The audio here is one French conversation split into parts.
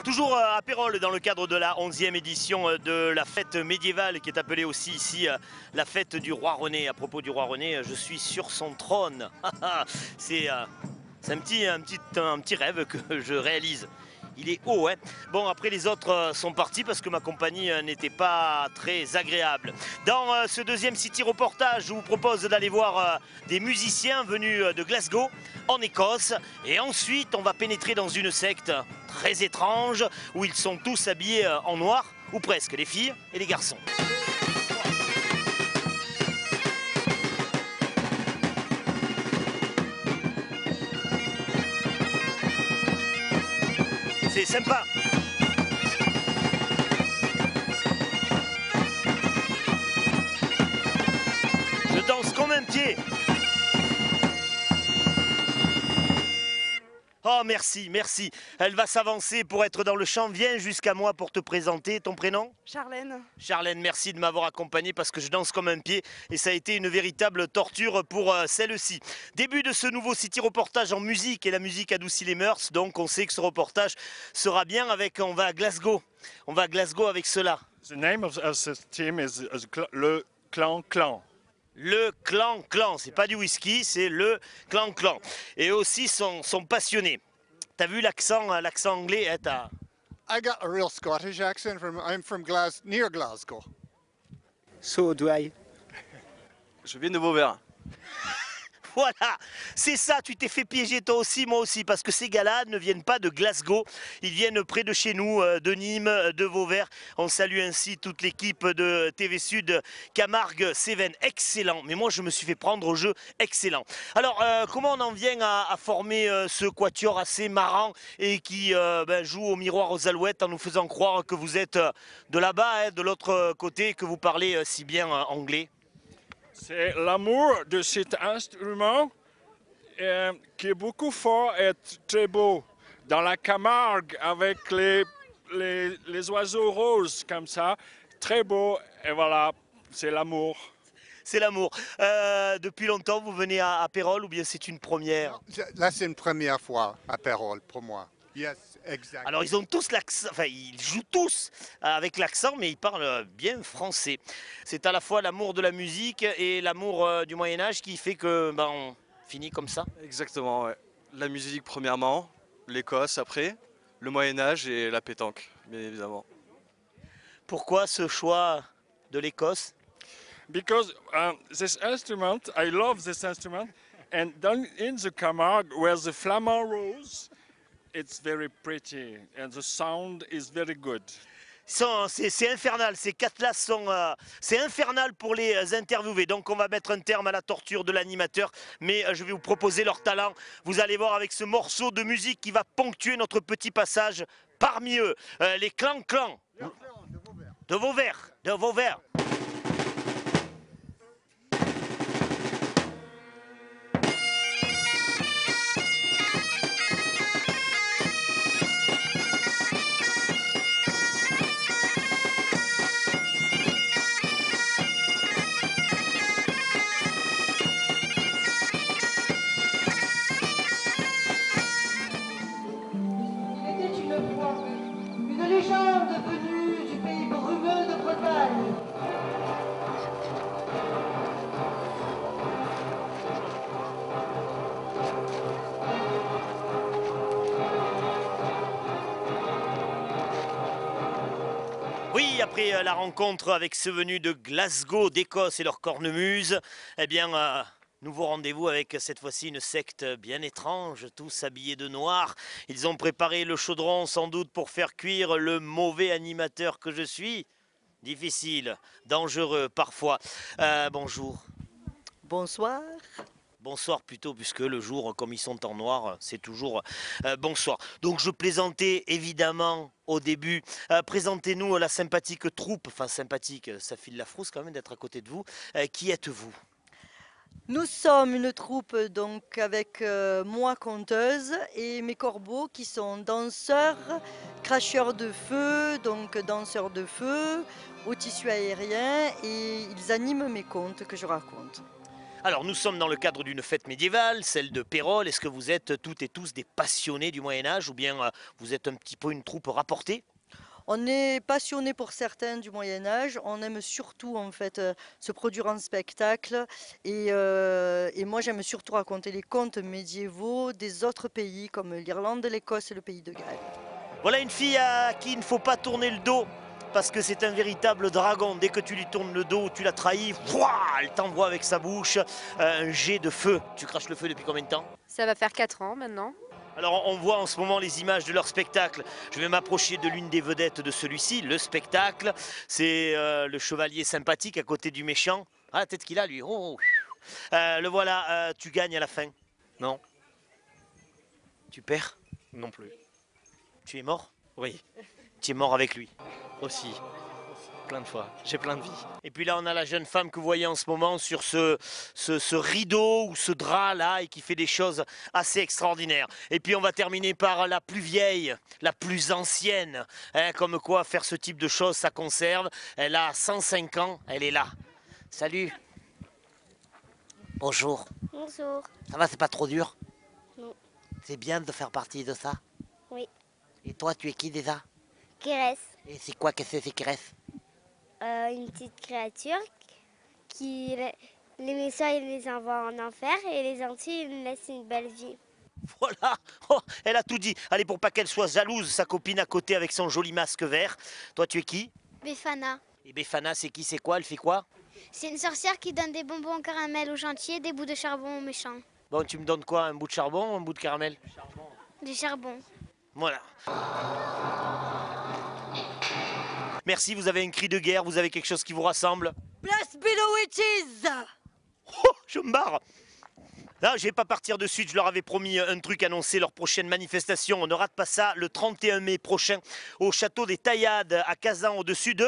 Toujours à Pérols dans le cadre de la 11e édition de la fête médiévale qui est appelée aussi ici la fête du roi René. À propos du roi René, je suis sur son trône. C'est un petit rêve que je réalise. Il est haut, hein. Bon, après les autres sont partis parce que ma compagnie n'était pas très agréable. Dans ce deuxième City Reportage, je vous propose d'aller voir des musiciens venus de Glasgow, en Écosse. Et ensuite, on va pénétrer dans une secte très étrange où ils sont tous habillés en noir, ou presque, les filles et les garçons. C'est sympa. Je danse comme un pied. Oh merci, merci. Elle va s'avancer pour être dans le champ. Viens jusqu'à moi pour te présenter. Ton prénom? Charlène. Charlène, merci de m'avoir accompagné parce que je danse comme un pied et ça a été une véritable torture pour celle-ci. Début de ce nouveau City Reportage en musique et la musique adoucit les mœurs. Donc on sait que ce reportage sera bien avec, on va à Glasgow. On va à Glasgow avec cela. The name of this team is le Clan Clan. Le Clan Clan, c'est pas du whisky, c'est le Clan Clan. Et aussi sont passionnés. T'as vu l'accent anglais, hein, t'as... I got a real Scottish accent. I'm from near Glasgow. So do I. Je viens de Vauvert. Voilà, c'est ça, tu t'es fait piéger toi aussi, moi aussi, parce que ces gars-là ne viennent pas de Glasgow, ils viennent près de chez nous, de Nîmes, de Vauvert. On salue ainsi toute l'équipe de TV Sud, Camargue, Cévennes, excellent. Mais moi, je me suis fait prendre au jeu, excellent. Alors, comment on en vient à former ce quatuor assez marrant et qui joue au miroir aux alouettes en nous faisant croire que vous êtes de là-bas, hein, de l'autre côté, que vous parlez si bien anglais? C'est l'amour de cet instrument qui est beaucoup fort et très beau. Dans la Camargue, avec les oiseaux roses comme ça, très beau, et voilà, c'est l'amour. C'est l'amour. Depuis longtemps, vous venez à Pérols ou bien c'est une première? Là, c'est une première fois à Pérols pour moi. Yes, exact. Alors ils ont tous l'accent, enfin ils jouent tous avec l'accent, mais ils parlent bien français. C'est à la fois l'amour de la musique et l'amour du Moyen-Âge qui fait que on finit comme ça. Exactement, ouais. La musique premièrement, l'Écosse après, le Moyen-Âge et la pétanque, bien évidemment. Pourquoi ce choix de l'Écosse? Because this instrument, I love this instrument, and down in the Camargue, where the flamand rose, it's very pretty, and the sound is very good. C'est infernal, ces quatre-là sont... c'est infernal pour les interviewer. Donc on va mettre un terme à la torture de l'animateur, mais je vais vous proposer leur talent. Vous allez voir avec ce morceau de musique qui va ponctuer notre petit passage parmi eux. Les Clan Clan de Vauvert. De Vauvert. Une légende venue du pays brumeux de Bretagne. Oui, après la rencontre avec ceux venus de Glasgow, d'Écosse et leur cornemuse, eh bien... nouveau rendez-vous avec cette fois-ci une secte bien étrange, tous habillés de noir. Ils ont préparé le chaudron sans doute pour faire cuire le mauvais animateur que je suis. Difficile, dangereux parfois. Bonjour. Bonsoir. Bonsoir plutôt, puisque le jour, comme ils sont en noir, c'est toujours bonsoir. Donc je plaisantais évidemment au début. Présentez-nous la sympathique troupe, enfin sympathique, ça file la frousse quand même d'être à côté de vous. Qui êtes-vous ? Nous sommes une troupe donc avec moi conteuse et mes corbeaux qui sont danseurs, cracheurs de feu, donc danseurs de feu au tissu aérien et ils animent mes contes que je raconte. Alors nous sommes dans le cadre d'une fête médiévale, celle de Pérol. Est-ce que vous êtes toutes et tous des passionnés du Moyen-Âge ou bien vous êtes un petit peu une troupe rapportée? On est passionné pour certains du Moyen Âge. On aime surtout en fait se produire en spectacle et moi j'aime surtout raconter les contes médiévaux des autres pays comme l'Irlande, l'Écosse et le pays de Galles. Voilà une fille à qui il ne faut pas tourner le dos parce que c'est un véritable dragon. Dès que tu lui tournes le dos, tu la trahis, elle t'envoie avec sa bouche un jet de feu. Tu craches le feu depuis combien de temps? Ça va faire 4 ans maintenant. Alors on voit en ce moment les images de leur spectacle. Je vais m'approcher de l'une des vedettes de celui-ci, le spectacle. C'est le chevalier sympathique à côté du méchant. Ah, la tête qu'il a lui. Oh. Le voilà, tu gagnes à la fin. Non, Tu perds? non plus. Tu es mort? Oui, Tu es mort avec lui. aussi. Plein de fois. J'ai plein de vies. Et puis là, on a la jeune femme que vous voyez en ce moment sur ce rideau ou ce drap là et qui fait des choses assez extraordinaires. Et puis on va terminer par la plus vieille, la plus ancienne. Hein, comme quoi faire ce type de choses, ça conserve. Elle a 105 ans, elle est là. Salut. Bonjour. Bonjour. Ça va, c'est pas trop dur? Non. C'est bien de faire partie de ça? Oui. Et toi, tu es qui déjà? Kérès, Et c'est quoi que c'est ces Kérès? une petite créature qui les méchants ils les envoient en enfer et les gentils ils laissent une belle vie. Voilà, oh, elle a tout dit. Allez, pour pas qu'elle soit jalouse, sa copine à côté avec son joli masque vert. Toi, tu es qui? Befana, Et Befana, c'est qui, c'est quoi? Elle fait quoi? c'est une sorcière qui donne des bonbons en caramel aux gentils et des bouts de charbon aux méchants. Bon, tu me donnes quoi? Un bout de charbon ou un bout de caramel? Du charbon. Voilà. Merci, vous avez un cri de guerre, vous avez quelque chose qui vous rassemble? Bless be the witches! Oh, je me barre. Là, je vais pas partir de suite, je leur avais promis un truc, annoncer leur prochaine manifestation. On ne rate pas ça, le 31 mai prochain, au château des Taillades, à Kazan, au-dessus de...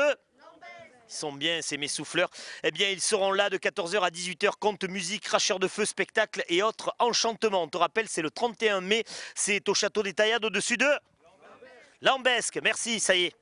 Ils sont bien, c'est mes souffleurs. Eh bien, ils seront là de 14h à 18h, conte, musique, cracheurs de feu, spectacle et autres enchantements. On te rappelle, c'est le 31 mai, c'est au château des Taillades, au-dessus de... Lambesque. Merci, ça y est.